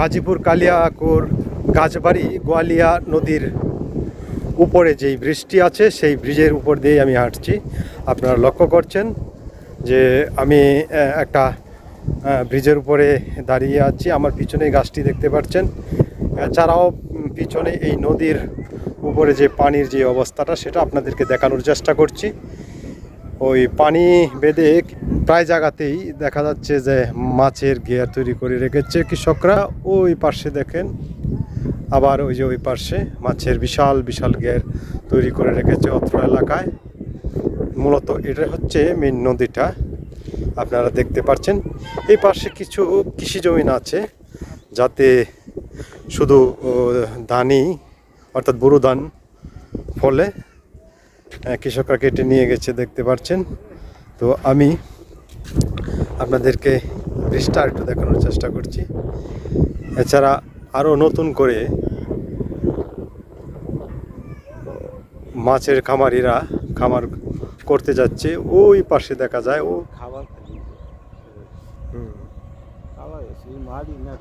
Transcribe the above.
গাজীপুর কালিয়াকৈর গাছবাড়ি গোয়ালিয়া নদীর উপরে যেই ব্রিজটি আছে সেই ব্রিজের উপর দিয়ে আমি হাঁটছি। আপনারা লক্ষ্য করছেন যে আমি একটা ব্রিজের উপরে দাঁড়িয়ে আছি। আমার পিছনে গাছটি দেখতে পাচ্ছেন। এছাড়াও পিছনে এই নদীর উপরে যে পানির যে অবস্থাটা সেটা আপনাদেরকে দেখানোর চেষ্টা করছি। ওই পানি বেঁধে প্রায় জায়গাতেই দেখা যাচ্ছে যে মাছের ঘের তৈরি করে রেখেছে কৃষকরা। ওই পাশে দেখেন, আবার ওই যে ওই পাশে মাছের বিশাল বিশাল ঘের তৈরি করে রেখেছে অত্র এলাকায়। মূলত এটা হচ্ছে মেন নদীটা, আপনারা দেখতে পাচ্ছেন। এই পাশে কিছু কৃষি জমি আছে যাতে শুধু ধানই অর্থাৎ বোরো ধান ফলে কৃষকরা কেটে নিয়ে গেছে, দেখতে পাচ্ছেন। তো আমি আপনাদেরকে ব্রিজটা একটু দেখানোর চেষ্টা করছি। এছাড়া আরও নতুন করে মাছের খামারিরা খামার করতে যাচ্ছে। ওই পাশে দেখা যায় ও খাবার খালি খাওয়া মারি না